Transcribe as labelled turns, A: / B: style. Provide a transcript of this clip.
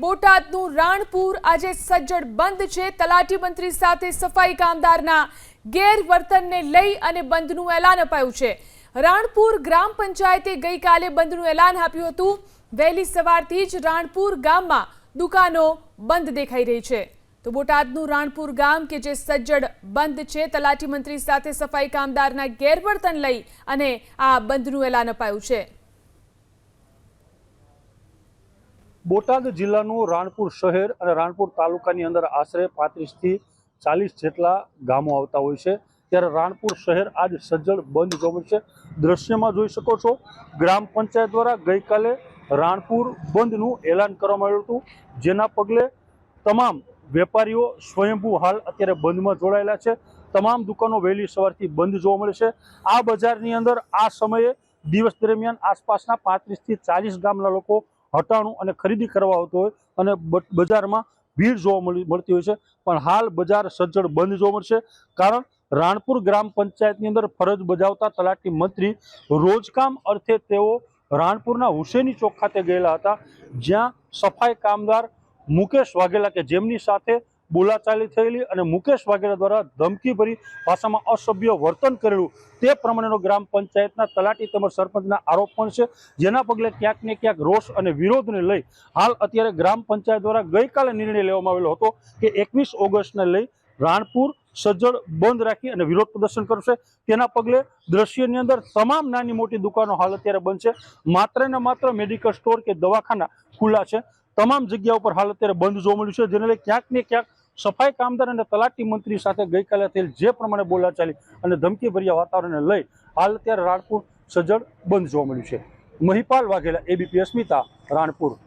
A: બોટાદનું રાણપુર આજે સજ્જડ બંધ છે। તલાટી મંત્રી સાથે સફાઈ કામદારના ગેરવર્તનને લઈ અને બંધનું એલાન અપાયું છે। રાણપુર ગ્રામ પંચાયતે ગઈકાલે બંધનું એલાન આપ્યું હતું। વહેલી સવારથી જ રાણપુર ગામમાં દુકાનો બંધ દેખાઈ રહી છે। તો બોટાદનું રાણપુર ગામ કે જે સજ્જડ બંધ છે, તલાટી મંત્રી સાથે સફાઈ કામદારના ગેરવર્તન લઈ અને આ બંધનું એલાન અપાયું છે।
B: બોટાદ જિલ્લાનું રાણપુર શહેર અને રાણપુર તાલુકાની અંદર આશરે 35 થી 40 જેટલા ગામો આવતા હોય છે, ત્યારે રાણપુર શહેર આજ સજ્જડ બંધ જોવા મળશે। દ્રશ્યમાં જોઈ શકો છો, ગ્રામ પંચાયત દ્વારા ગઈકાલે રાણપુર બંધનું એલાન કરવામાં આવ્યું હતું, જેના પગલે તમામ વેપારીઓ સ્વયંભૂ હાલ અત્યારે બંધમાં જોડાયેલા છે। તમામ દુકાનો વહેલી સવારથી બંધ જોવા મળે છે। આ બજારની અંદર આ સમયે દિવસ દરમિયાન આસપાસના 35 થી 40 ગામના લોકો હટાણું અને ખરીદી કરવા આવતો હોય અને બજારમાં ભીડ જોવા મળતી હોય છે, પણ હાલ બજાર સજ્જડ બંધ જોવા મળશે। કારણ રાણપુર ગ્રામ પંચાયતની અંદર ફરજ બજાવતા તલાટી મંત્રી રોજકામ અર્થે તેઓ રાણપુરના હુસેની ચોક ખાતે ગયેલા હતા, જ્યાં સફાઈ કામદાર મુકેશ વાઘેલા કે જેમની સાથે બોલાચાલી થયેલી અને મુકેશ વાઘેલા દ્વારા ધમકીભરી ભાષામાં અસભ્ય વર્તન કરેલું, તે પ્રમાણેનો ગ્રામ પંચાયતના તલાટી તેમજ સરપંચના આરોપ પણ છે, જેના પગલે ક્યાંક ને ક્યાંક રોષ અને વિરોધને લઈ હાલ અત્યારે ગ્રામ પંચાયત દ્વારા ગઈકાલે નિર્ણય લેવામાં આવેલો હતો કે 21 ઓગસ્ટને લઈ રાણપુર સજ્જડ બંધ રાખી અને વિરોધ પ્રદર્શન કરશે। તેના પગલે દ્રશ્યની અંદર તમામ નાની મોટી દુકાનો હાલ અત્યારે બંધ છે। માત્ર ને માત્ર મેડિકલ સ્ટોર કે દવાખાના ખુલ્લા છે। તમામ જગ્યા ઉપર હાલ અત્યારે બંધ જોવા મળ્યું છે, જેને લઈ ક્યાંક ને ક્યાંક સફાઈ કામદાર અને તલાટી મંત્રી સાથે ગઈકાલે થયેલ જે પ્રમાણે બોલાચાલી અને ધમકીભર્યા વાતાવરણને લઈ હાલ અત્યારે રાણપુર સજ્જડ બંધ જોવા મળ્યું છે। મહિપાલ વાઘેલા, ABP અસ્મિતા, રાણપુર।